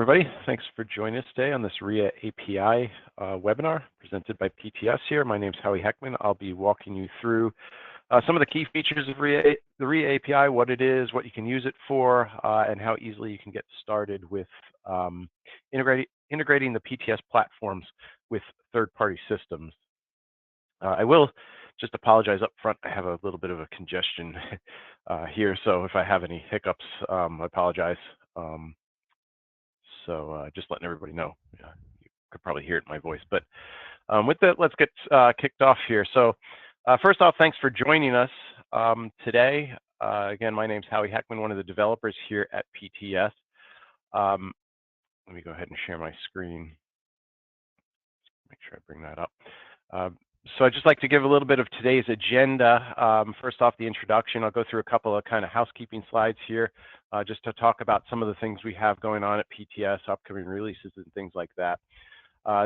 Everybody, thanks for joining us today on this RIA API webinar presented by PTS here. My name is Howie Heckman. I'll be walking you through some of the key features of the RIA API, what it is, what you can use it for, and how easily you can get started with integrating the PTS platforms with third-party systems. I will just apologize up front. I have a little bit of a congestion here, so if I have any hiccups, I apologize. So just letting everybody know. You could probably hear it in my voice. But with that, let's get kicked off here. So first off, thanks for joining us today. Again, my name's Howie Heckman, one of the developers here at PTS. Let me go ahead and share my screen. Make sure I bring that up. So I'd just like to give a little bit of today's agenda. First off, the introduction. I'll go through a couple of kind of housekeeping slides here, just to talk about some of the things we have going on at PTS, upcoming releases and things like that.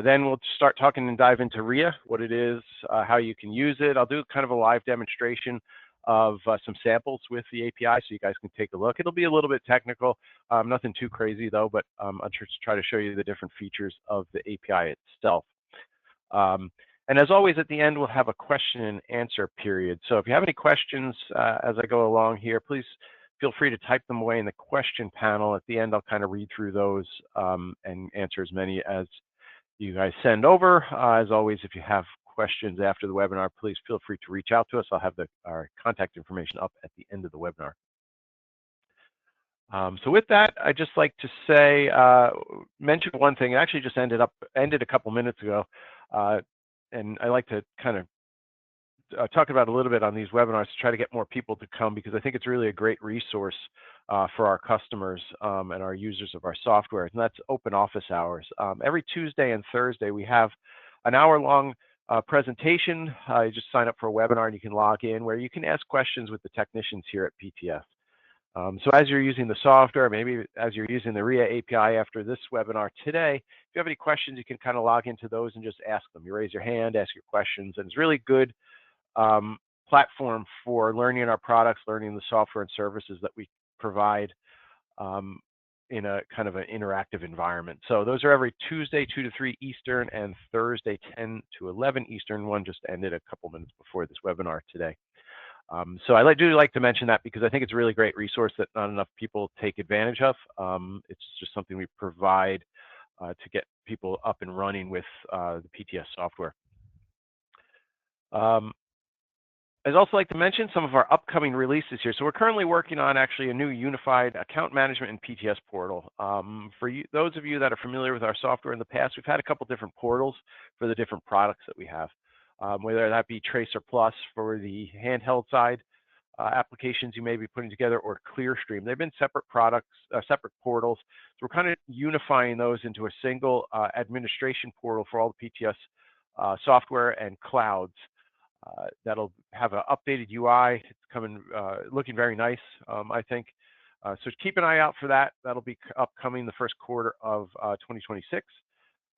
Then we'll start talking and dive into RIA, what it is, how you can use it. I'll do kind of a live demonstration of some samples with the API so you guys can take a look. It'll be a little bit technical, nothing too crazy though, but I'll just try to show you the different features of the API itself. And as always, at the end, we'll have a question and answer period. So if you have any questions as I go along here, please feel free to type them away in the question panel. At the end, I'll kind of read through those and answer as many as you guys send over. As always, if you have questions after the webinar, please feel free to reach out to us. I'll have our contact information up at the end of the webinar. So with that, I'd just like to say, mention one thing. It actually just ended a couple minutes ago. And I like to kind of talk about a little bit on these webinars to try to get more people to come, because I think it's really a great resource for our customers and our users of our software, and that's open office hours. Every Tuesday and Thursday, we have an hour-long presentation. You just sign up for a webinar and you can log in, where you can ask questions with the technicians here at PTS. So as you're using the software, maybe as you're using the RIA API after this webinar today, if you have any questions, you can kind of log into those and just ask them. You raise your hand, ask your questions, and it's a really good platform for learning our products, learning the software and services that we provide in a kind of an interactive environment. So those are every Tuesday, 2 to 3 Eastern, and Thursday, 10 to 11 Eastern. One just ended a couple minutes before this webinar today. So I do like to mention that because I think it's a really great resource that not enough people take advantage of. It's just something we provide to get people up and running with the PTS software. I'd also like to mention some of our upcoming releases here. So we're currently working on actually a new unified account management and PTS portal. For you, those of you that are familiar with our software in the past, we've had a couple different portals for the different products that we have. Whether that be TracerPlus for the handheld side applications you may be putting together, or ClearStream. They've been separate products, separate portals. So we're kind of unifying those into a single administration portal for all the PTS software and clouds. That'll have an updated UI. It's coming, looking very nice, I think. So keep an eye out for that. That'll be upcoming the first quarter of 2026.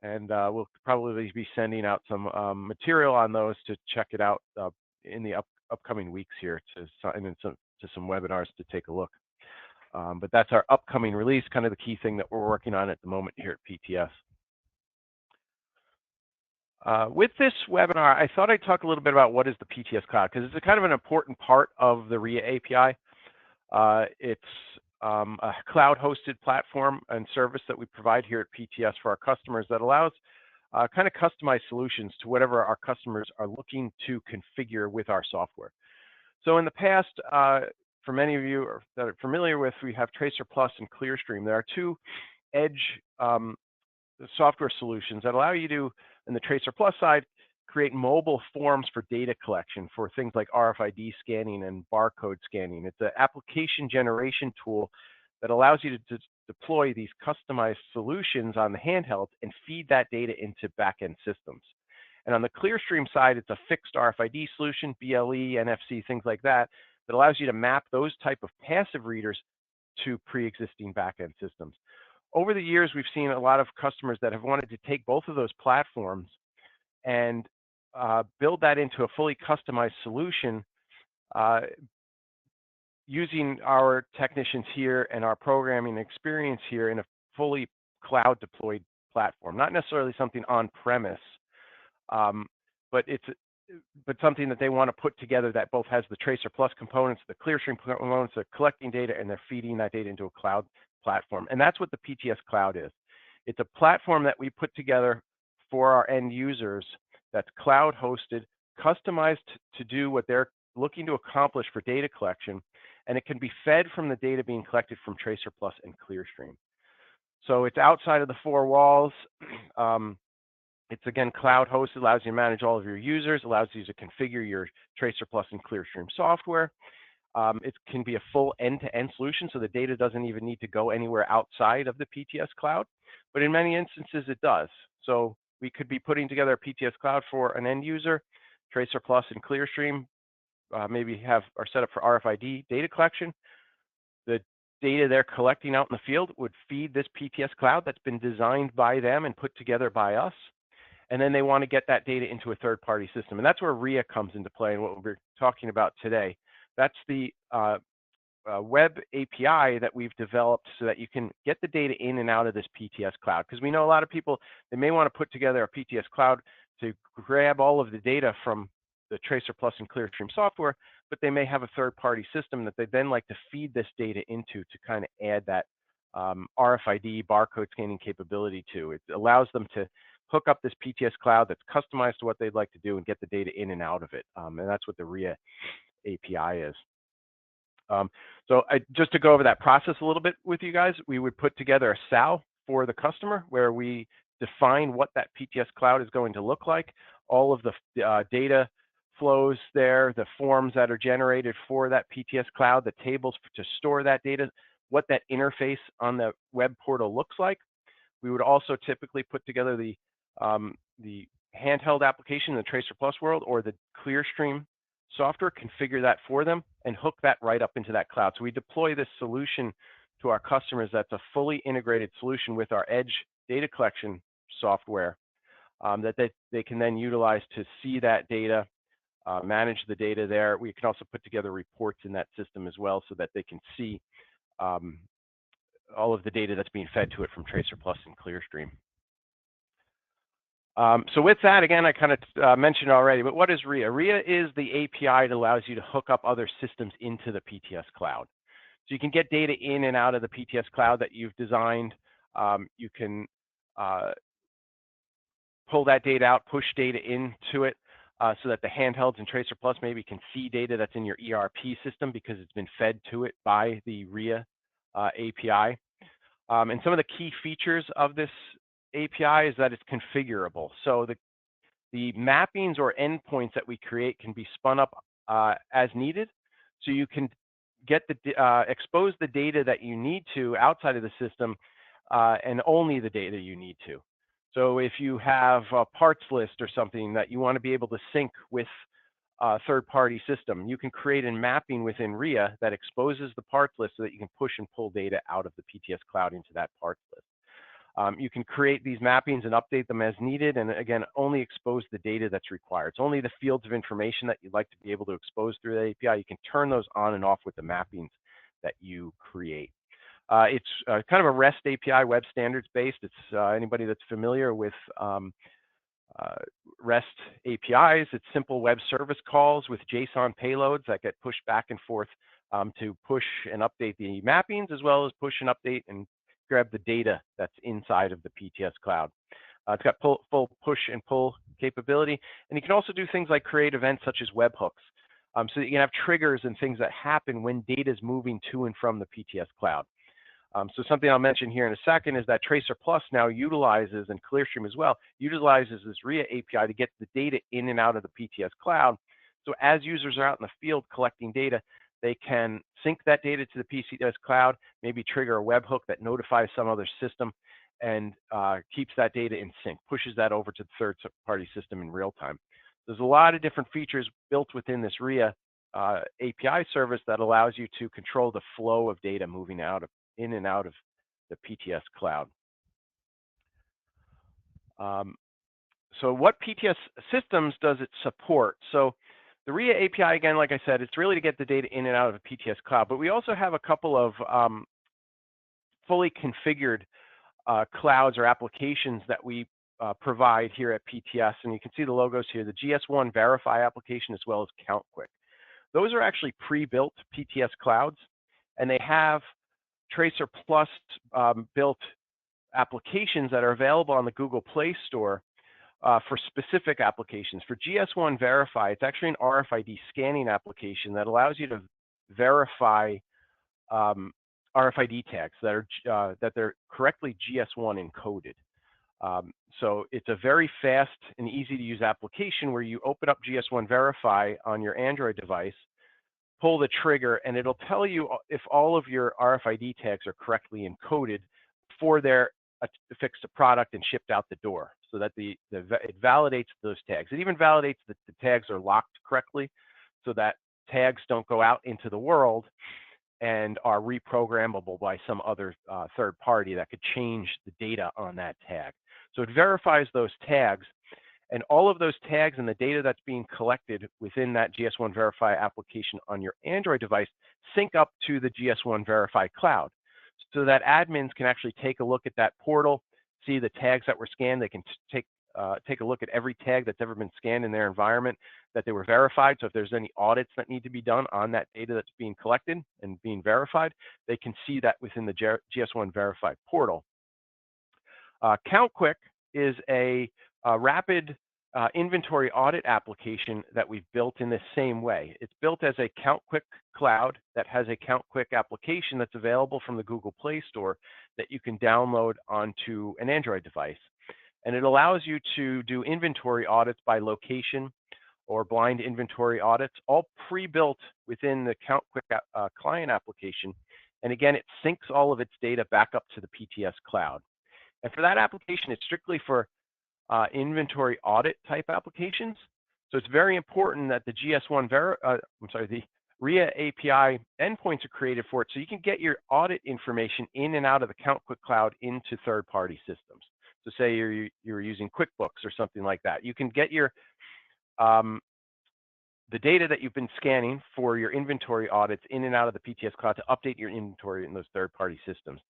And we'll probably be sending out some material on those to check it out in the upcoming weeks here, to sign in to some webinars to take a look. But that's our upcoming release, kind of the key thing that we're working on at the moment here at PTS. With this webinar, I thought I'd talk a little bit about what is the PTS Cloud, because it's a kind of an important part of the RIA API. It's a cloud-hosted platform and service that we provide here at PTS for our customers that allows kind of customized solutions to whatever our customers are looking to configure with our software. So in the past, for many of you that are familiar with, we have TracerPlus and ClearStream. There are two edge software solutions that allow you to, in the TracerPlus side, create mobile forms for data collection for things like RFID scanning and barcode scanning. It's an application generation tool that allows you to deploy these customized solutions on the handheld and feed that data into backend systems. And on the ClearStream side, it's a fixed RFID solution, BLE, NFC, things like that, that allows you to map those type of passive readers to pre-existing backend systems. Over the years, we've seen a lot of customers that have wanted to take both of those platforms and build that into a fully customized solution using our technicians here and our programming experience here in a fully cloud deployed platform, not necessarily something on-premise, but something that they want to put together that both has the TracerPlus components, the ClearStream components, they're collecting data, and they're feeding that data into a cloud platform. And that's what the PTS Cloud is. It's a platform that we put together for our end users that's cloud hosted, customized to do what they're looking to accomplish for data collection, and it can be fed from the data being collected from TracerPlus and ClearStream. So it's outside of the four walls. It's again cloud hosted, allows you to manage all of your users, allows you to configure your TracerPlus and ClearStream software. It can be a full end-to-end solution, so the data doesn't even need to go anywhere outside of the PTS Cloud, but in many instances it does. So we could be putting together a PTS Cloud for an end user, TracerPlus and ClearStream, maybe are set up for RFID data collection. The data they're collecting out in the field would feed this PTS Cloud that's been designed by them and put together by us. And then they want to get that data into a third-party system. And that's where RIA comes into play and what we're talking about today. That's the web API that we've developed so that you can get the data in and out of this PTS Cloud. Because we know a lot of people, they may want to put together a PTS Cloud to grab all of the data from the TracerPlus and ClearStream software, but they may have a third-party system that they then like to feed this data into to kind of add that RFID barcode scanning capability to. It allows them to hook up this PTS Cloud that's customized to what they'd like to do and get the data in and out of it. And that's what the RIA API is. Just to go over that process a little bit with you guys, we would put together a SAL for the customer where we define what that PTS Cloud is going to look like, all of the data flows there, the forms that are generated for that PTS Cloud, the tables to store that data, what that interface on the web portal looks like. We would also typically put together the handheld application in the TracerPlus world or the ClearStream software, configure that for them, and hook that right up into that cloud. So we deploy this solution to our customers that's a fully integrated solution with our edge data collection software that they can then utilize to see that data, manage the data there. We can also put together reports in that system as well so that they can see all of the data that's being fed to it from TracerPlus and ClearStream. So with that, again, I kind of mentioned already, but what is RIA? RIA is the API that allows you to hook up other systems into the PTS Cloud. So you can get data in and out of the PTS Cloud that you've designed. You can pull that data out, push data into it so that the handhelds and TracerPlus maybe can see data that's in your ERP system because it's been fed to it by the RIA API. And some of the key features of this API is that it's configurable. So the mappings or endpoints that we create can be spun up as needed. So you can get expose the data that you need to outside of the system and only the data you need to. So if you have a parts list or something that you want to be able to sync with a third-party system, you can create a mapping within RIA that exposes the parts list so that you can push and pull data out of the PTS Cloud into that parts list. You can create these mappings and update them as needed, and again, only expose the data that's required. It's only the fields of information that you'd like to be able to expose through the API. You can turn those on and off with the mappings that you create. It's kind of a REST API, web standards based. It's anybody that's familiar with REST APIs, it's simple web service calls with JSON payloads that get pushed back and forth to push and update the mappings, as well as push and update and grab the data that's inside of the PTS Cloud. It's got full push and pull capability, and you can also do things like create events such as webhooks, so that you can have triggers and things that happen when data is moving to and from the PTS Cloud. So something I'll mention here in a second is that TracerPlus now utilizes, and ClearStream as well, utilizes this RIA API to get the data in and out of the PTS Cloud. So as users are out in the field collecting data, they can sync that data to the PTS Cloud, maybe trigger a webhook that notifies some other system and keeps that data in sync, pushes that over to the third-party system in real time. There's a lot of different features built within this RIA API service that allows you to control the flow of data moving in and out of the PTS Cloud. So what PTS systems does it support? So the RIA API, again, like I said, it's really to get the data in and out of the PTS Cloud, but we also have a couple of fully configured clouds or applications that we provide here at PTS, and you can see the logos here, the GS1 Verify application as well as CountQwik. Those are actually pre-built PTS clouds, and they have TracerPlus built applications that are available on the Google Play Store for specific applications. For GS1 Verify, it's actually an RFID scanning application that allows you to verify RFID tags that they're correctly GS1 encoded. So it's a very fast and easy to use application where you open up GS1 Verify on your Android device, pull the trigger, and it'll tell you if all of your RFID tags are correctly encoded before they're affixed to product and shipped out the door, so that it validates those tags. It even validates that the tags are locked correctly, so that tags don't go out into the world and are reprogrammable by some other third party that could change the data on that tag. So it verifies those tags, and all of those tags and the data that's being collected within that GS1 Verify application on your Android device sync up to the GS1 Verify cloud, so that admins can actually take a look at that portal, see the tags that were scanned. They can take a look at every tag that's ever been scanned in their environment, that they were verified. So if there's any audits that need to be done on that data that's being collected and being verified, they can see that within the GS1 Verify portal. CountQwik is a rapid inventory audit application that we've built in the same way. It's built as a CountQwik cloud that has a CountQwik application that's available from the Google Play Store that you can download onto an Android device. And it allows you to do inventory audits by location or blind inventory audits, all pre-built within the CountQwik client application. And again, it syncs all of its data back up to the PTS cloud. And for that application, it's strictly for inventory audit type applications. So it's very important that the the RIA API endpoints are created for it, so you can get your audit information in and out of the CountQwik cloud into third-party systems. So say you're using QuickBooks or something like that. You can get your the data that you've been scanning for your inventory audits in and out of the PTS cloud to update your inventory in those third-party systems.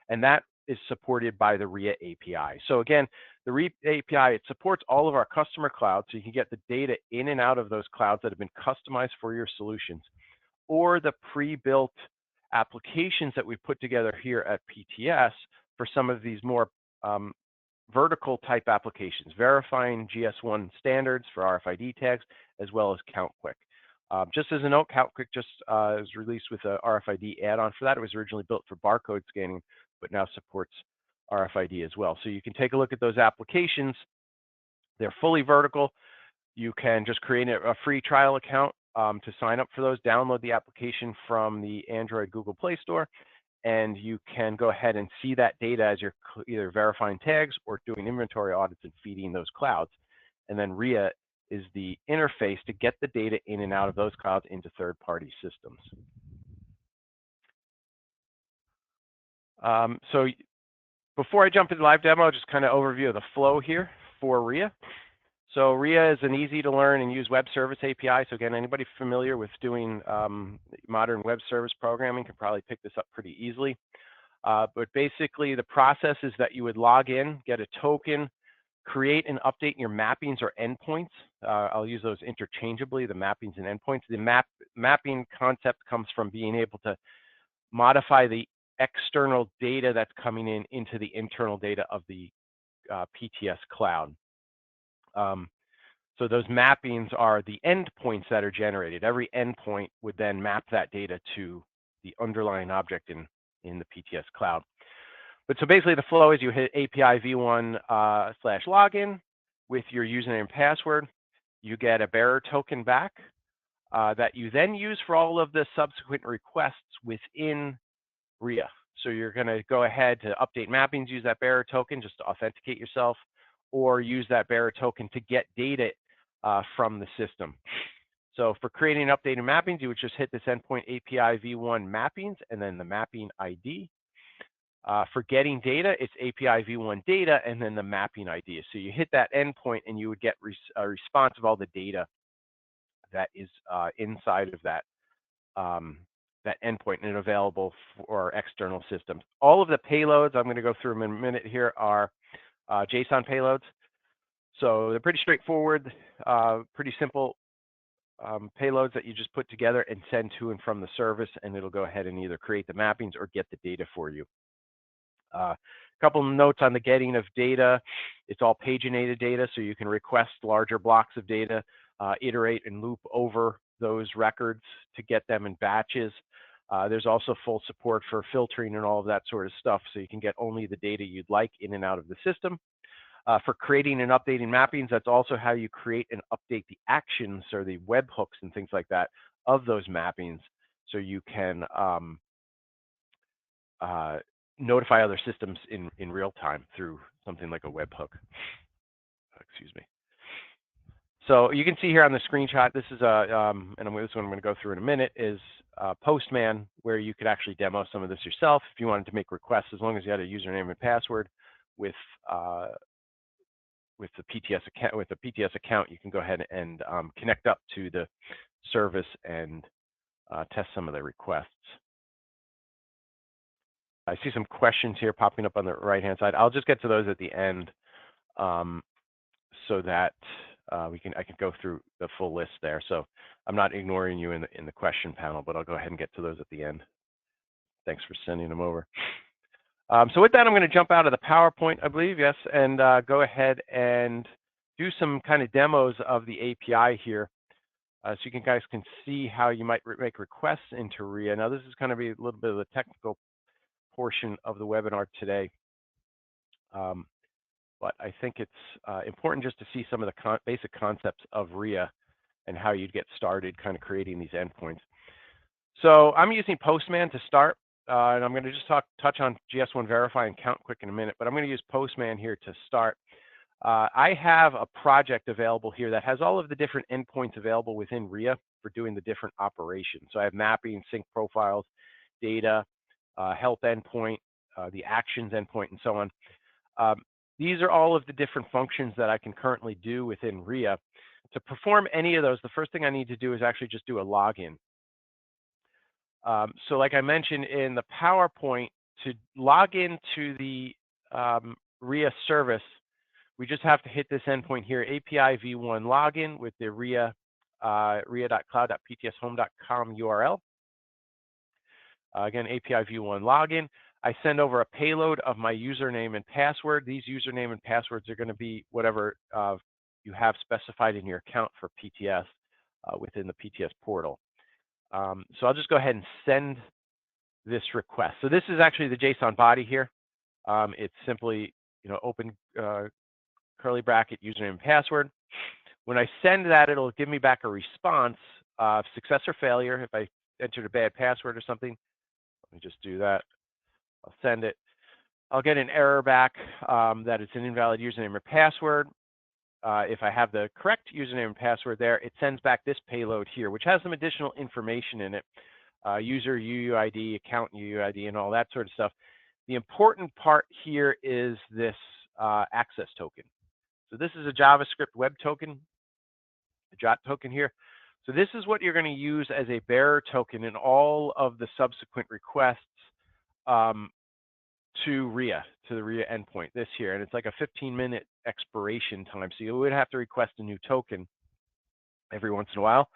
And that is supported by the RIA API. So again, the RIA API, it supports all of our customer clouds, so you can get the data in and out of those clouds that have been customized for your solutions, or the pre-built applications that we put together here at PTS for some of these more vertical type applications, verifying GS1 standards for RFID tags, as well as CountQwik. Just as a note, CountQwik just was released with a RFID add-on for that. It was originally built for barcode scanning, but now supports RFID as well. So you can take a look at those applications. They're fully vertical. You can just create a free trial account to sign up for those, download the application from the Android Google Play Store, and you can go ahead and see that data as you're either verifying tags or doing inventory audits and feeding those clouds. And then RIA is the interface to get the data in and out of those clouds into third-party systems. So before I jump into the live demo, just kind of overview of the flow here for RIA. So RIA is an easy to learn and use web service API. So again, anybody familiar with doing modern web service programming can probably pick this up pretty easily. But basically the process is that you would log in, get a token, create and update your mappings or endpoints. I'll use those interchangeably, the mappings and endpoints. The mapping concept comes from being able to modify the external data that's coming in into the internal data of the PTS cloud. So those mappings are the endpoints that are generated. Every endpoint would then map that data to the underlying object in the PTS cloud. But so basically the flow is you hit API v1/login with your username and password. You get a bearer token back that you then use for all of the subsequent requests within RIA. So you're going to go ahead to update mappings, use that bearer token just to authenticate yourself, or use that bearer token to get data from the system. So for creating and updating mappings, you would just hit this endpoint API v1 mappings and then the mapping ID. For getting data, it's API v1 data and then the mapping ID. So you hit that endpoint and you would get a response of all the data that is inside of that that endpoint and available for external systems. All of the payloads, I'm going to go through them in a minute here, are JSON payloads. So they're pretty straightforward, pretty simple payloads that you just put together and send to and from the service, and it'll go ahead and either create the mappings or get the data for you. A couple of notes on the getting of data. It's all paginated data, so you can request larger blocks of data, iterate and loop over those records to get them in batches. There's also full support for filtering and all of that sort of stuff, so you can get only the data you'd like in and out of the system. For creating and updating mappings, that's also how you create and update the actions or the webhooks and things like that of those mappings, so you can notify other systems in real time through something like a webhook. Excuse me. So you can see here on the screenshot, this is and this one I'm going to go through in a minute, is Postman, where you could actually demo some of this yourself if you wanted to make requests, as long as you had a username and password with the PTS account. With the PTS account, you can go ahead and connect up to the service and test some of the requests. I see some questions here popping up on the right-hand side. I'll just get to those at the end, so that I can go through the full list there. So I'm not ignoring you in the question panel, but I'll go ahead and get to those at the end. Thanks for sending them over. So with that, I'm going to jump out of the PowerPoint, I believe, yes, and go ahead and do some kind of demos of the API here, so you guys can see how you might make requests into RIA. Now, this is going to be a little bit of the technical portion of the webinar today, but I think it's important just to see some of the basic concepts of RIA and how you'd get started kind of creating these endpoints. So I'm using Postman to start, and I'm going to just touch on GS1 Verify and CountQwik in a minute, but I'm going to use Postman here to start. I have a project available here that has all of the different endpoints available within RIA for doing the different operations. So I have mapping, sync profiles, data, health endpoint, the actions endpoint, and so on. These are all of the different functions that I can currently do within RIA. To perform any of those, the first thing I need to do is actually just do a login. So like I mentioned in the PowerPoint, to log into the RIA service, we just have to hit this endpoint here, API v1 login with the RIA, ria.cloud.ptshome.com URL. Again, API v1 login. I send over a payload of my username and password. These username and passwords are going to be whatever you have specified in your account for PTS within the PTS portal. So I'll just go ahead and send this request. So this is actually the JSON body here. It's simply, open curly bracket username and password. When I send that, it'll give me back a response of success or failure if I entered a bad password or something. Let me just do that. I'll send it. I'll get an error back that it's an invalid username or password. If I have the correct username and password there, it sends back this payload here, which has some additional information in it, user UUID, account UUID, and all that sort of stuff. The important part here is this access token. So this is a JavaScript web token, a JOT token here. So this is what you're going to use as a bearer token in all of the subsequent requests to RIA, to the RIA endpoint, this here. And it's like a 15-minute expiration time. So you would have to request a new token every once in a while.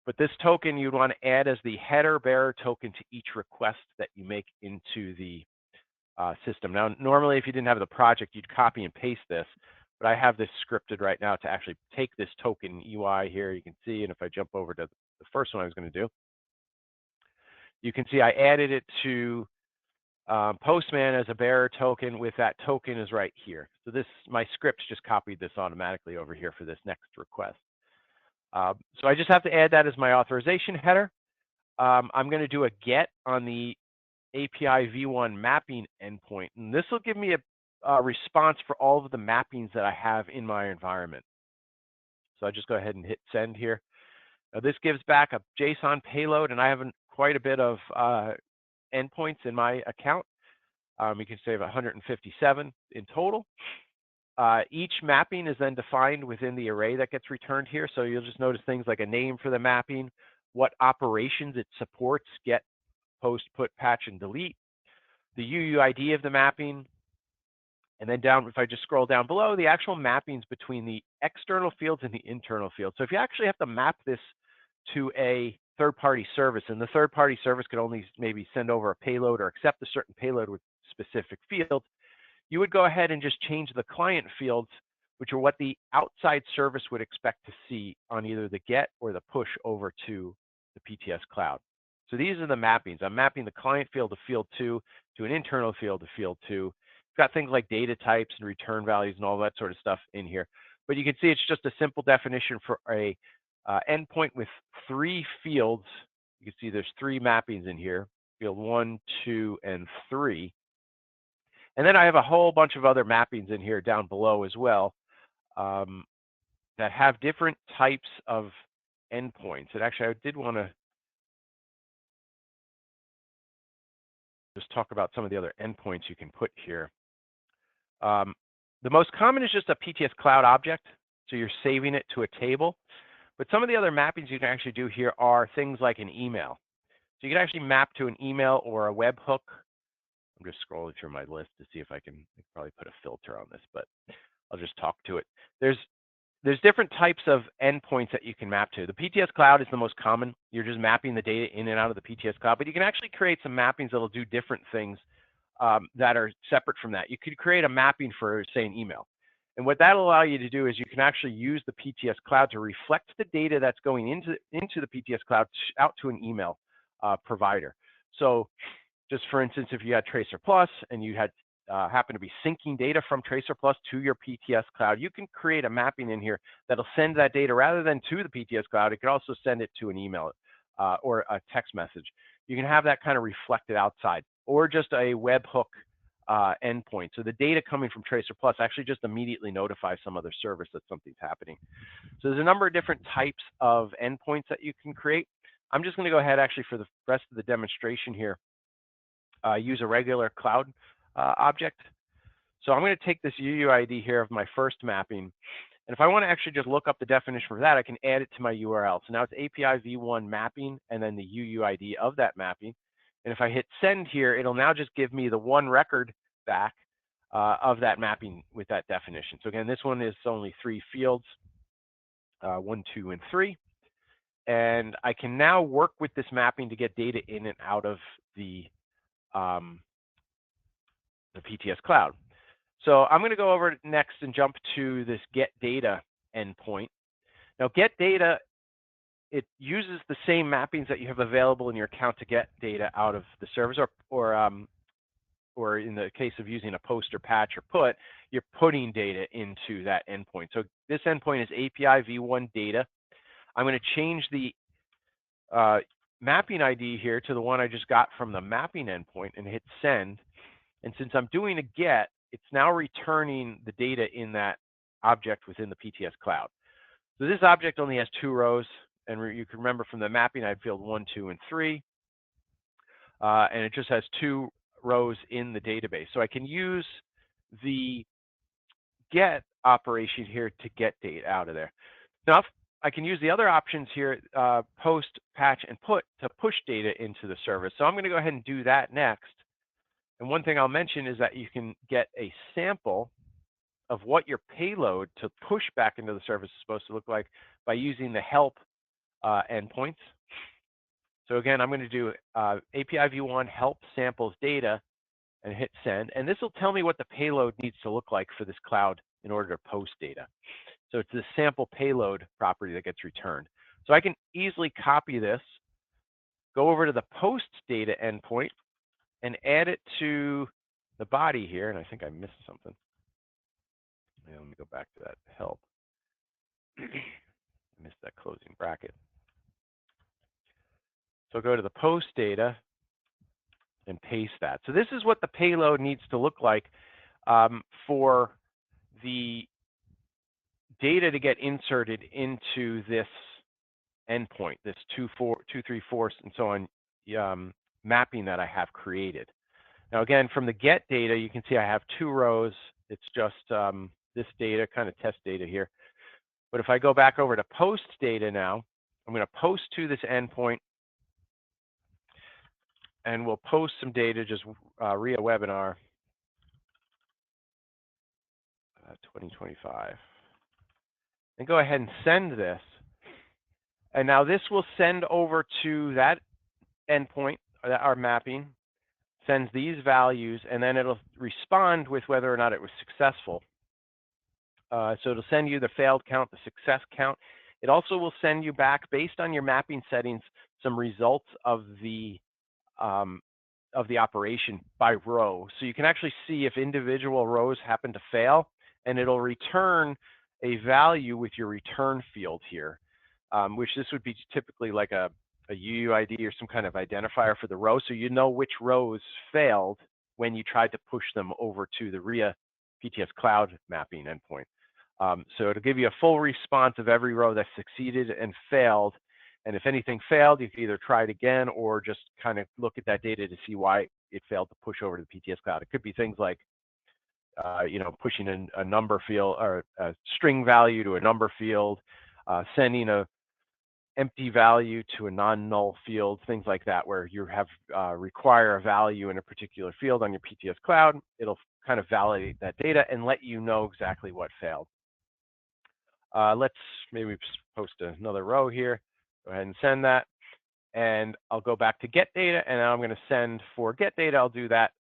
But this token you'd want to add as the header bearer token to each request that you make into the system. Now, normally, if you didn't have the project, you'd copy and paste this. But I have this scripted right now to actually take this token UI here. You can see, and if I jump over to the first one I was going to do, you can see I added it to Postman as a bearer token with that token is right here. So this, my script just copied this automatically over here for this next request. So I just have to add that as my authorization header. I'm going to do a get on the API v1 mapping endpoint, and this will give me a response for all of the mappings that I have in my environment. So I just go ahead and hit send here. Now this gives back a JSON payload, and I have quite a bit of endpoints in my account. You can save 157 in total. Each mapping is then defined within the array that gets returned here. So you'll just notice things like a name for the mapping, what operations it supports get post, put, patch, and delete, the UUID of the mapping, and then down, if I just scroll down below, the actual mappings between the external fields and the internal fields. So if you actually have to map this to a third-party service, and the third-party service could only maybe send over a payload or accept a certain payload with specific fields, you would go ahead and just change the client fields, which are what the outside service would expect to see on either the get or the push over to the PTS Cloud. So these are the mappings. I'm mapping the client field to field 2 to an internal field to field 2. It's got things like data types and return values and all that sort of stuff in here. But you can see it's just a simple definition for a endpoint with 3 fields. You can see there's 3 mappings in here, field 1, 2, and 3. And then I have a whole bunch of other mappings in here down below as well that have different types of endpoints. And actually, I did want to just talk about some of the other endpoints you can put here. The most common is just a PTS Cloud object. So you're saving it to a table. But some of the other mappings you can actually do here are things like an email. So you can actually map to an email or a webhook. I'm just scrolling through my list to see if I can probably put a filter on this, but I'll just talk to it. There's different types of endpoints that you can map to. The PTS Cloud is the most common. You're just mapping the data in and out of the PTS Cloud, but you can actually create some mappings that'll do different things that are separate from that. You could create a mapping for, say, an email. And what that'll allow you to do is you can actually use the PTS Cloud to reflect the data that's going into the PTS Cloud out to an email provider. So just for instance, if you had TracerPlus and you had happen to be syncing data from TracerPlus to your PTS Cloud, you can create a mapping in here that'll send that data rather than to the PTS Cloud. It could also send it to an email or a text message. You can have that kind of reflected outside, or just a webhook endpoint. So the data coming from TracerPlus actually just immediately notifies some other service that something's happening. So there's a number of different types of endpoints that you can create. I'm just going to go ahead actually for the rest of the demonstration here, use a regular cloud object. So I'm going to take this UUID here of my first mapping. And if I want to actually just look up the definition for that, I can add it to my URL. So now it's API v1 mapping and then the UUID of that mapping. And if I hit send here, it'll now just give me the one record back of that mapping with that definition. So again, this one is only 3 fields, 1, 2, and 3. And I can now work with this mapping to get data in and out of the PTS Cloud. So I'm going to go over next and jump to this get data endpoint. Now get data, it uses the same mappings that you have available in your account to get data out of the service, or in the case of using a post or patch or put, you're putting data into that endpoint. So this endpoint is API v1 data. I'm going to change the mapping ID here to the one I just got from the mapping endpoint and hit send. And since I'm doing a get, it's now returning the data in that object within the PTS Cloud. So this object only has 2 rows, and you can remember from the mapping I had field 1, 2, and 3, and it just has 2 rows in the database. So I can use the get operation here to get data out of there. Now I can use the other options here, post, patch, and put, to push data into the service. So I'm going to go ahead and do that next. And one thing I'll mention is that you can get a sample of what your payload to push back into the service is supposed to look like by using the help endpoints. So again, I'm going to do API v1 help samples data and hit send. And this will tell me what the payload needs to look like for this cloud in order to post data. So it's the sample payload property that gets returned. So I can easily copy this, go over to the post data endpoint, and add it to the body here. And I think I missed something. Let me go back to that help. I missed that closing bracket. So go to the post data and paste that. So this is what the payload needs to look like for the data to get inserted into this endpoint, this 2, 3, 4, and so on mapping that I have created. Now again, from the get data, you can see I have 2 rows. It's just this data, kind of test data here. But if I go back over to post data now, I'm going to post to this endpoint. and we'll post some data, just RIA webinar 2025. And go ahead and send this. And now this will send over to that endpoint, our mapping, sends these values, and then it'll respond with whether or not it was successful. So it'll send you the failed count, the success count. It also will send you back, based on your mapping settings, some results of the operation by row. So you can actually see if individual rows happen to fail, and it'll return a value with your return field here, which this would be typically like a UUID or some kind of identifier for the row, so you know which rows failed when you tried to push them over to the RIA PTS Cloud mapping endpoint. So it'll give you a full response of every row that succeeded and failed. And if anything failed, you can either try it again or just kind of look at that data to see why it failed to push over to the PTS Cloud. It could be things like, pushing a number field or a string value to a number field, sending a empty value to a non-null field, things like that, where you have require a value in a particular field on your PTS Cloud. It'll kind of validate that data and let you know exactly what failed. Let's maybe post another row here. Go ahead and send that. And I'll go back to get data, and now I'm going to send for get data. I'll do that.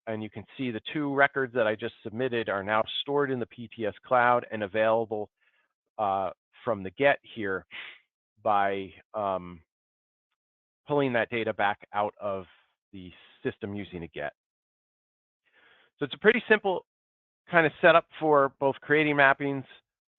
And you can see the two records that I just submitted are now stored in the PTS Cloud and available from the get here by pulling that data back out of the system using a get. So it's a pretty simple kind of setup for both creating mappings,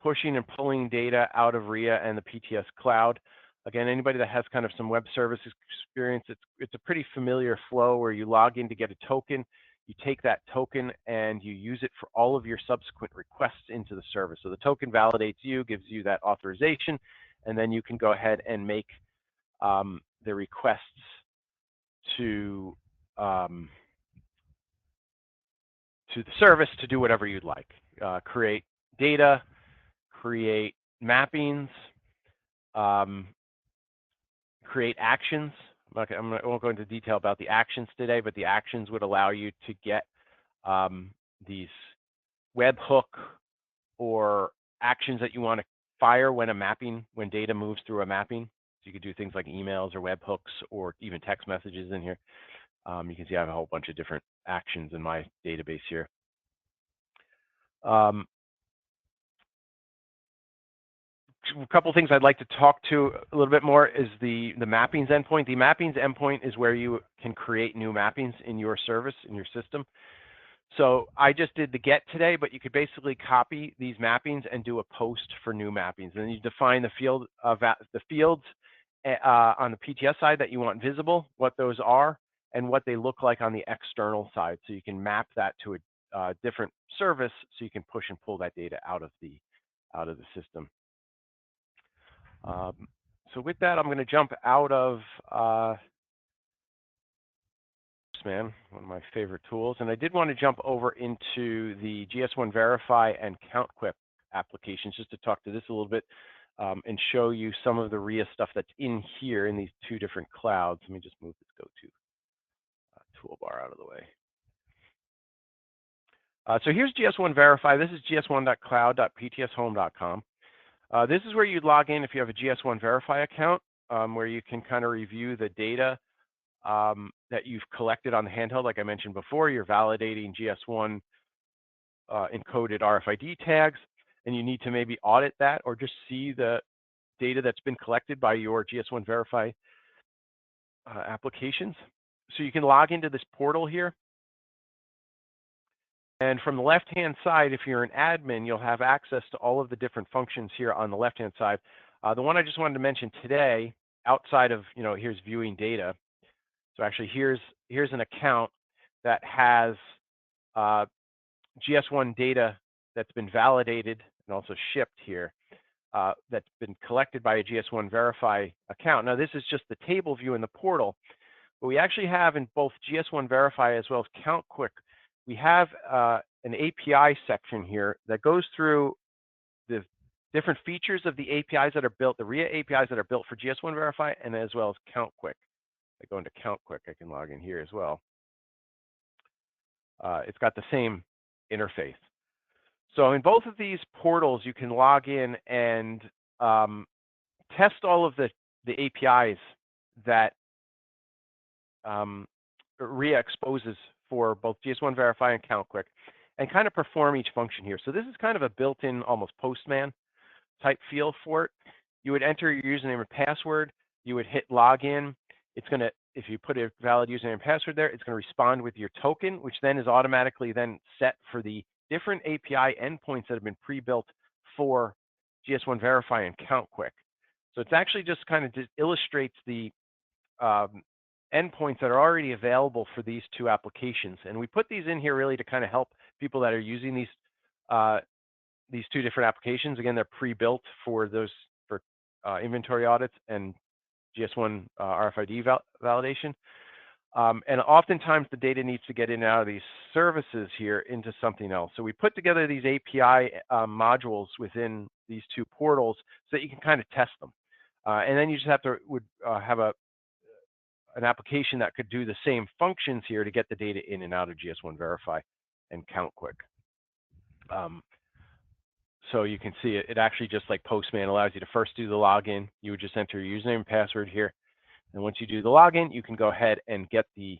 pushing and pulling data out of RIA and the PTS Cloud. Again, anybody that has kind of some web services experience, it's a pretty familiar flow where you log in to get a token. You take that token and you use it for all of your subsequent requests into the service. So the token validates you, gives you that authorization, and then you can go ahead and make the requests to the service to do whatever you'd like. Create data, create mappings, create actions. I won't go into detail about the actions today, but the actions would allow you to get these webhook or actions that you want to fire when when data moves through a mapping. So you could do things like emails or webhooks or even text messages in here. You can see I have a whole bunch of different actions in my database here. A couple of things I'd like to talk to a little bit more is the mappings endpoint. The mappings endpoint is where you can create new mappings in your service, in your system. So I just did the get today, but you could basically copy these mappings and do a post for new mappings. And then you define the fields on the PTS side that you want visible, what those are, and what they look like on the external side. So you can map that to a different service, so you can push and pull that data out of the system. So with that, I'm going to jump out of Postman, one of my favorite tools, and I did want to jump over into the GS1 Verify and CountQwik applications just to talk to this a little bit and show you some of the RIA stuff that's in here in these two different clouds. Let me just move this go-to toolbar out of the way. So here's GS1 Verify. This is gs1.cloud.ptshome.com. This is where you'd log in if you have a GS1 Verify account, where you can kind of review the data that you've collected on the handheld. Like I mentioned before, you're validating GS1 encoded RFID tags, and you need to maybe audit that or just see the data that's been collected by your GS1 Verify applications. So you can log into this portal here. And from the left-hand side, if you're an admin, you'll have access to all of the different functions here on the left-hand side. The one I just wanted to mention today, outside of, here's viewing data. So actually, here's an account that has GS1 data that's been validated and also shipped here, that's been collected by a GS1 Verify account. Now, this is just the table view in the portal, but we actually have in both GS1 Verify as well as CountQwik, we have an API section here that goes through the different features of the APIs that are built, the RIA APIs that are built for GS1 Verify and as well as CountQwik. I go into CountQwik, I can log in here as well. It's got the same interface. So in both of these portals, you can log in and test all of the APIs that RIA exposes for both GS1 Verify and CountQwik, and kind of perform each function here. So this is kind of a built-in, almost Postman type feel for it. You would enter your username and password. You would hit login. It's going to, if you put a valid username and password there, it's going to respond with your token, which then is automatically then set for the different API endpoints that have been pre-built for GS1 Verify and CountQwik. So it's actually just kind of illustrates the endpoints that are already available for these two applications. And we put these in here really to kind of help people that are using these two different applications. Again, they're pre-built for those for inventory audits and GS1 RFID validation. And oftentimes the data needs to get in and out of these services here into something else. So we put together these API modules within these two portals so that you can kind of test them. And then you just have to have an application that could do the same functions here to get the data in and out of GS1 Verify and CountQwik. So you can see it actually, just like Postman, allows you to first do the login. You would just enter your username and password here. And once you do the login, you can go ahead and get the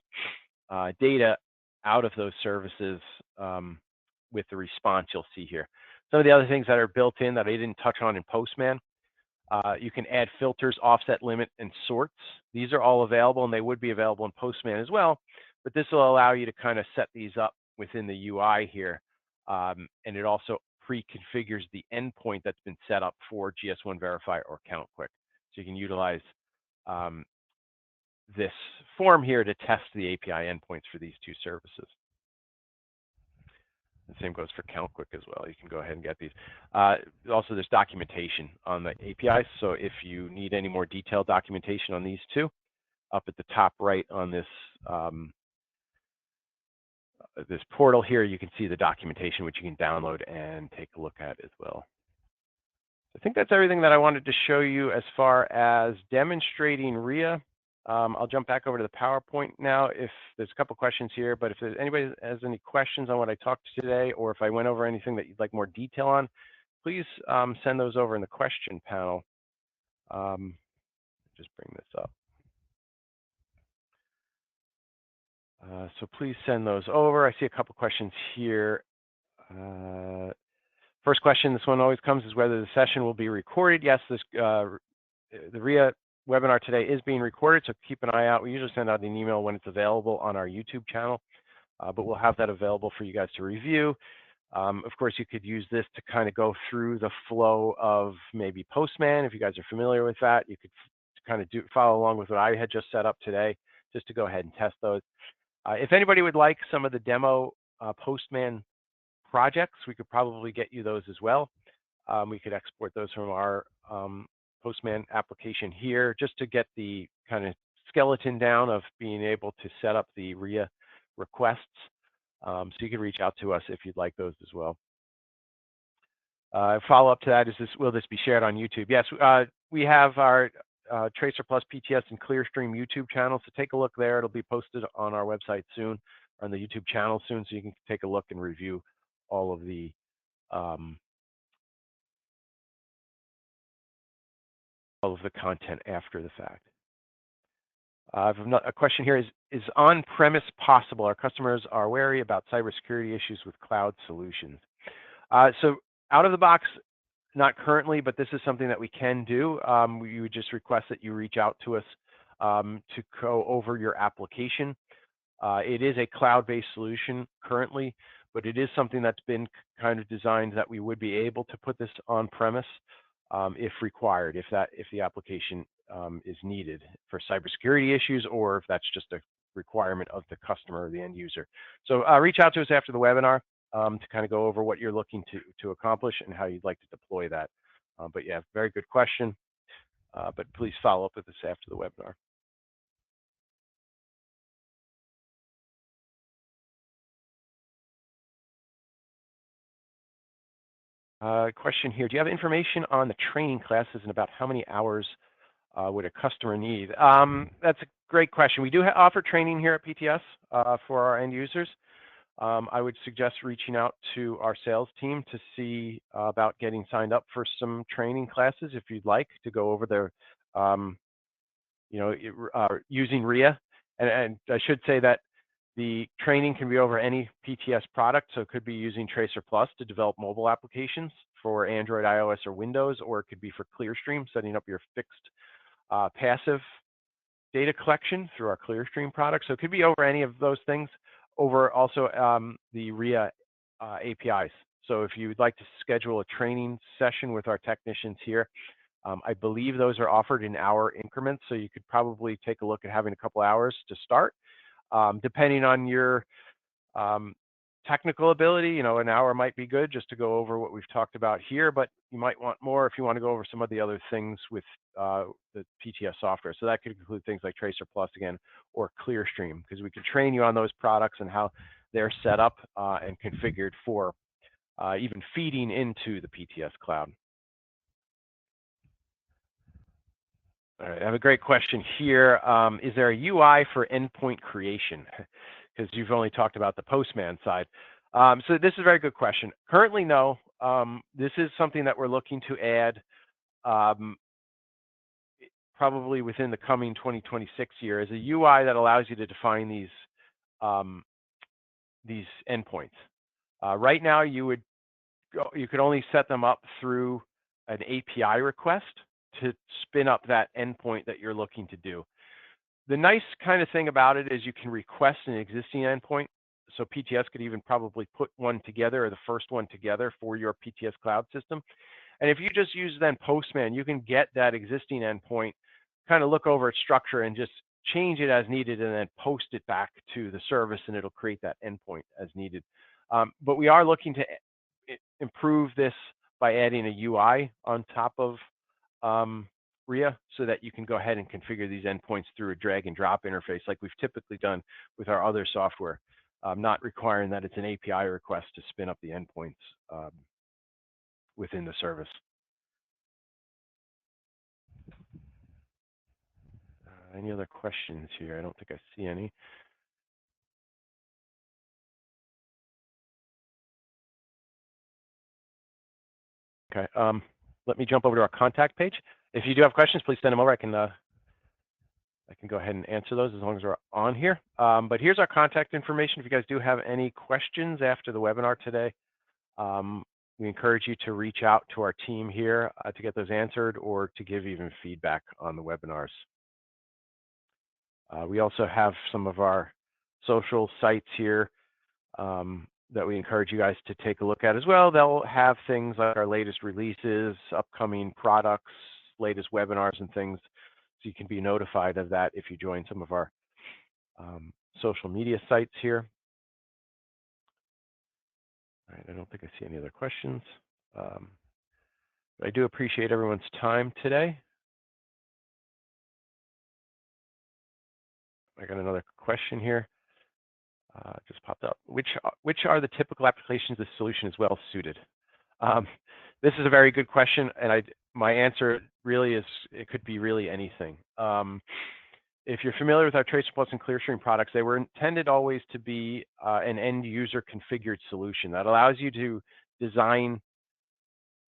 data out of those services with the response you'll see here. Some of the other things that are built in that I didn't touch on in Postman, you can add filters, offset, limit, and sorts. These are all available, and they would be available in Postman as well. But this will allow you to kind of set these up within the UI here. And it also pre-configures the endpoint that's been set up for GS1 Verify or CountQwik. So you can utilize this form here to test the API endpoints for these two services. The same goes for CountQwik as well. You can go ahead and get these. Also, there's documentation on the APIs. So if you need any more detailed documentation on these two, up at the top right on this this portal here, you can see the documentation, which you can download and take a look at as well. I think that's everything that I wanted to show you as far as demonstrating RIA. I'll jump back over to the PowerPoint now if there's a couple questions here, but if anybody has any questions on what I talked today, or if I went over anything that you'd like more detail on, please send those over in the question panel. Just bring this up. So please send those over. I see a couple questions here. First question, this one always comes, is whether the session will be recorded. Yes, the RIA webinar today is being recorded, so keep an eye out. We usually send out an email when it's available on our YouTube channel, but we'll have that available for you guys to review. Of course, you could use this to kind of go through the flow of maybe Postman. If you guys are familiar with that, you could kind of follow along with what I had just set up today, just to go ahead and test those. If anybody would like some of the demo Postman projects, we could probably get you those as well. We could export those from our Postman application here, just to get the kind of skeleton down of being able to set up the RIA requests. So you can reach out to us if you'd like those as well. Follow up to that is, will this be shared on YouTube? Yes, we have our TracerPlus, PTS, and ClearStream YouTube channel, so take a look there. It'll be posted on our website soon, on the YouTube channel soon, so you can take a look and review all of the content after the fact. I have a question here. Is on-premise possible? Our customers are wary about cybersecurity issues with cloud solutions. So out of the box, not currently, but this is something that we can do. We would just request that you reach out to us to go over your application. It is a cloud-based solution currently, but it is something that's been kind of designed that we would be able to put this on-premise if required, if the application is needed for cybersecurity issues, or if that's just a requirement of the customer or the end user. So reach out to us after the webinar to kind of go over what you're looking to accomplish and how you'd like to deploy that. But yeah, very good question. But please follow up with us after the webinar. Question here, do you have information on the training classes and about how many hours would a customer need? That's a great question. We do offer training here at PTS for our end users. I would suggest reaching out to our sales team to see about getting signed up for some training classes if you'd like to go over their, using RIA. And I should say that the training can be over any PTS product, so it could be using TracerPlus to develop mobile applications for Android, iOS, or Windows, or it could be for ClearStream, setting up your fixed passive data collection through our ClearStream product. So it could be over any of those things, over also the RIA APIs. So if you would like to schedule a training session with our technicians here, I believe those are offered in hour increments, so you could probably take a look at having a couple hours to start. Depending on your technical ability, an hour might be good just to go over what we've talked about here, but you might want more if you want to go over some of the other things with the PTS software. So that could include things like TracerPlus again, or ClearStream, because we can train you on those products and how they're set up and configured for even feeding into the PTS Cloud. All right, I have a great question here. Is there a UI for endpoint creation? Because you've only talked about the Postman side. So this is a very good question. Currently, no. This is something that we're looking to add probably within the coming 2026 year, as a UI that allows you to define these endpoints. Right now, you could only set them up through an API request to spin up that endpoint that you're looking to do. The nice kind of thing about it is you can request an existing endpoint. So PTS could even probably put one together, or the first one together for your PTS Cloud system. And if you just use then Postman, you can get that existing endpoint, kind of look over its structure and just change it as needed, and then post it back to the service, and it'll create that endpoint as needed. But we are looking to improve this by adding a UI on top of RIA, so that you can go ahead and configure these endpoints through a drag and drop interface like we've typically done with our other software, not requiring that it's an API request to spin up the endpoints within the service. Any other questions here? I don't think I see any. Okay, let me jump over to our contact page. If you do have questions, please send them over. I can go ahead and answer those as long as we're on here. But here's our contact information. If you guys do have any questions after the webinar today, we encourage you to reach out to our team here to get those answered, or to give even feedback on the webinars. We also have some of our social sites here that we encourage you guys to take a look at as well. They'll have things like our latest releases, upcoming products, latest webinars and things, so you can be notified of that if you join some of our social media sites here. All right, I don't think I see any other questions. But I do appreciate everyone's time today. I got another question here. Just popped up. Which are the typical applications this solution is well suited? This is a very good question, and my answer really is it could be really anything. If you're familiar with our TracerPlus and ClearStream products, they were intended always to be an end user configured solution that allows you to design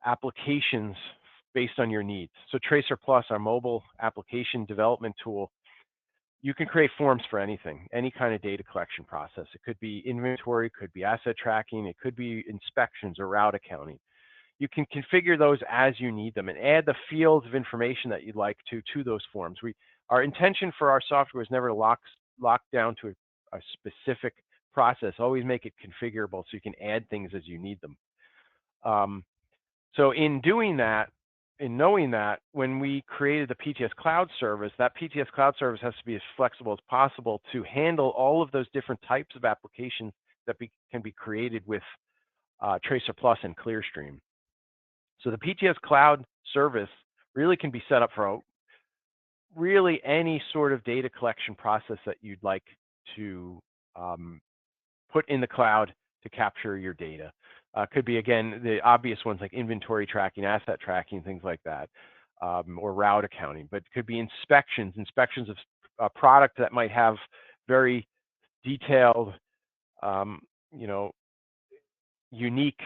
applications based on your needs. So TracerPlus, our mobile application development tool, you can create forms for anything, any kind of data collection process. It could be inventory, could be asset tracking, it could be inspections or route accounting. You can configure those as you need them and add the fields of information that you'd like to those forms. Our intention for our software is never locked down to a specific process. Always make it configurable so you can add things as you need them. So in doing that, in knowing that, when we created the PTS Cloud service, that PTS Cloud service has to be as flexible as possible to handle all of those different types of applications that can be created with TracerPlus and ClearStream. So the PTS Cloud service really can be set up for really any sort of data collection process that you'd like to put in the cloud to capture your data. Could be, again, the obvious ones like inventory tracking, asset tracking, things like that. or route accounting, but it could be inspections of a product that might have very detailed, you know, unique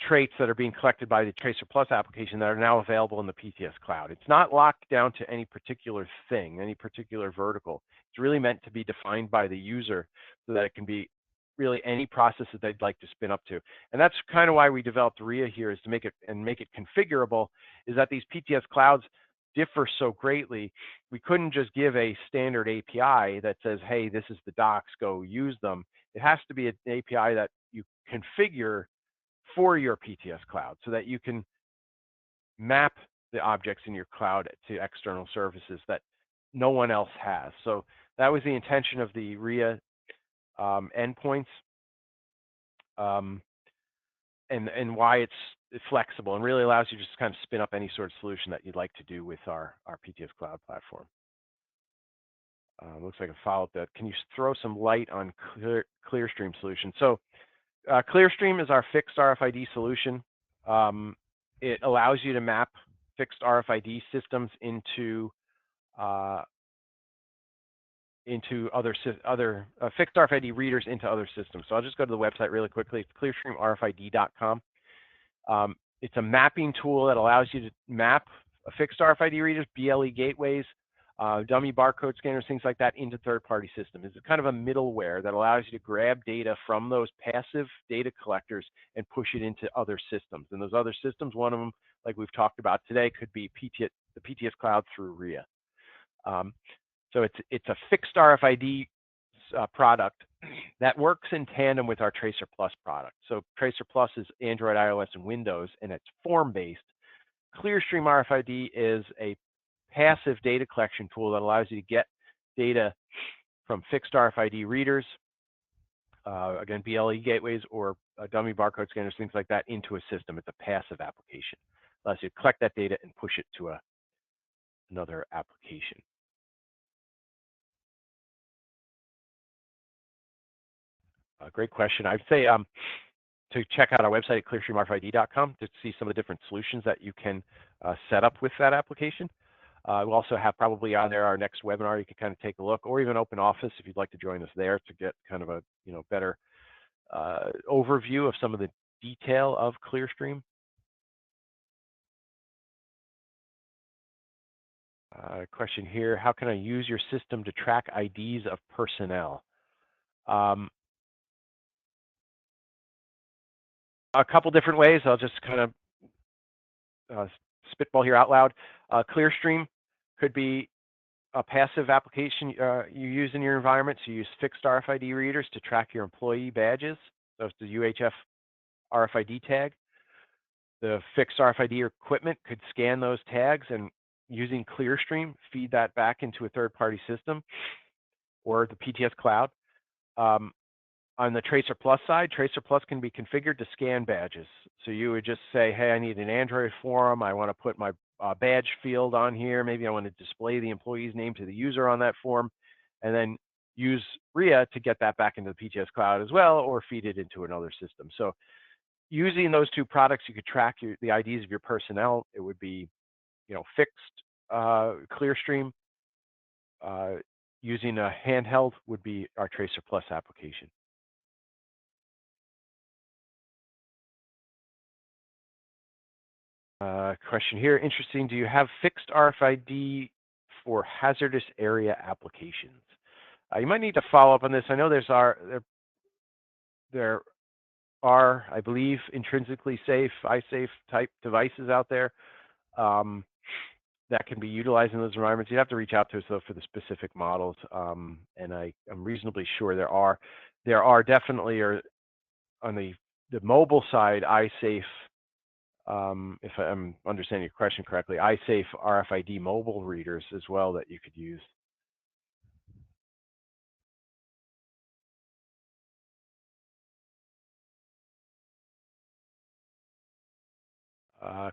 traits that are being collected by the TracerPlus application that are now available in the PTS Cloud. It's not locked down to any particular thing, any particular vertical. It's really meant to be defined by the user so that it can be really any process that they'd like to spin up to. And that's kind of why we developed RIA here, is to make it configurable, is that these PTS Clouds differ so greatly. We couldn't just give a standard API that says, hey, this is the docs, go use them. It has to be an API that you configure for your PTS Cloud so that you can map the objects in your cloud to external services that no one else has. So that was the intention of the RIA endpoints, and why it's flexible and really allows you to just kind of spin up any sort of solution that you'd like to do with our PTS Cloud platform. Looks like a follow-up that. Can you throw some light on ClearStream solution? So ClearStream is our fixed RFID solution. It allows you to map fixed RFID systems into other fixed RFID readers into other systems. So I'll just go to the website really quickly. It's clearstreamrfid.com. It's a mapping tool that allows you to map fixed RFID readers, BLE gateways, dummy barcode scanners, things like that into third-party systems. It's kind of a middleware that allows you to grab data from those passive data collectors and push it into other systems. And those other systems, one of them, like we've talked about today, could be the PTS Cloud through RIA. So it's a fixed RFID product that works in tandem with our TracerPlus product. So TracerPlus is Android, iOS, and Windows, and it's form-based. ClearStream RFID is a passive data collection tool that allows you to get data from fixed RFID readers, again, BLE gateways or dummy barcode scanners, things like that, into a system. It's a passive application. It allows you to collect that data and push it to another application. Great question. I'd say to check out our website at clearstreamrfid.com to see some of the different solutions that you can set up with that application. We'll also have probably on there our next webinar. You can kind of take a look, or even open office if you'd like to join us there to get kind of a better overview of some of the detail of ClearStream. Question here: how can I use your system to track IDs of personnel? A couple different ways. I'll just kind of spitball here out loud. ClearStream could be a passive application you use in your environment. So you use fixed RFID readers to track your employee badges. So it's the UHF RFID tag. The fixed RFID equipment could scan those tags and, using ClearStream, feed that back into a third-party system or the PTS Cloud. On the TracerPlus side, TracerPlus can be configured to scan badges. So you would just say, hey, I need an Android form. I want to put my badge field on here. Maybe I want to display the employee's name to the user on that form, and then use RIA to get that back into the PTS Cloud as well, or feed it into another system. So using those two products, you could track the IDs of your personnel. It would be, fixed ClearStream. Using a handheld would be our TracerPlus application. Question here, interesting. Do you have fixed RFID for hazardous area applications? You might need to follow up on this. I know there are, I believe, intrinsically safe, iSafe type devices out there that can be utilized in those environments. You'd have to reach out to us though for the specific models, and I'm reasonably sure there are. There are definitely, on the mobile side, iSafe. If I'm understanding your question correctly, iSafe RFID mobile readers as well that you could use.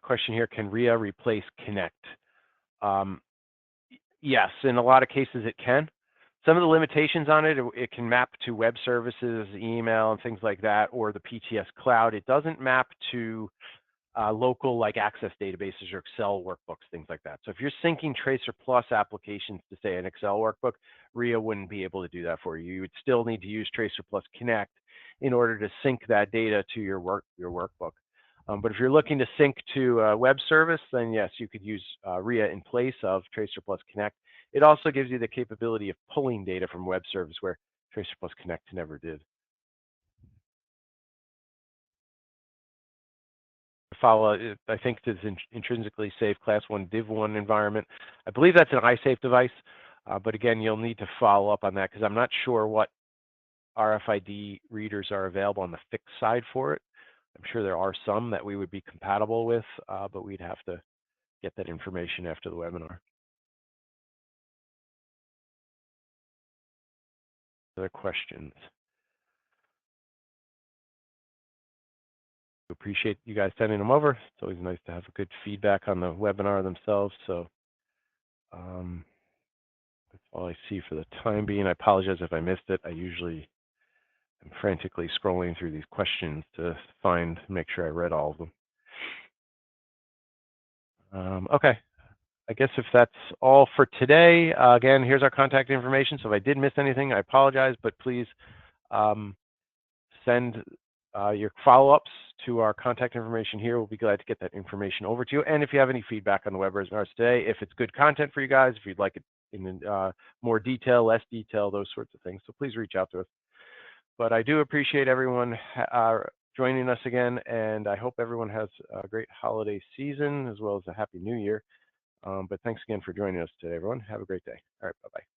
Question here, can RIA replace Connect? Yes, in a lot of cases it can. Some of the limitations on it, it can map to web services, email, and things like that, or the PTS Cloud. It doesn't map to local like access databases or Excel workbooks, things like that. So if you're syncing TracerPlus applications to say an Excel workbook, RIA wouldn't be able to do that for you. You would still need to use TracerPlus Connect in order to sync that data to your workbook. But if you're looking to sync to a web service, then yes, you could use RIA in place of TracerPlus Connect. It also gives you the capability of pulling data from web service where TracerPlus Connect never did. Follow, I think this is intrinsically safe class 1 div 1 environment. I believe that's an iSafe device, but again, you'll need to follow up on that because I'm not sure what RFID readers are available on the fixed side for it. I'm sure there are some that we would be compatible with, but we'd have to get that information after the webinar. Other questions? Appreciate you guys sending them over. It's always nice to have good feedback on the webinar themselves. So that's all I see for the time being. I apologize if I missed it. I usually am frantically scrolling through these questions to make sure I read all of them. Okay, I guess if that's all for today, again, here's our contact information. So if I did miss anything, I apologize, but please send your follow-ups to our contact information here. We'll be glad to get that information over to you. And if you have any feedback on the webinars today, if it's good content for you guys, if you'd like it in more detail, less detail, those sorts of things, so please reach out to us. But I do appreciate everyone joining us again, and I hope everyone has a great holiday season as well as a happy new year. But thanks again for joining us today, everyone. Have a great day. All right, bye-bye.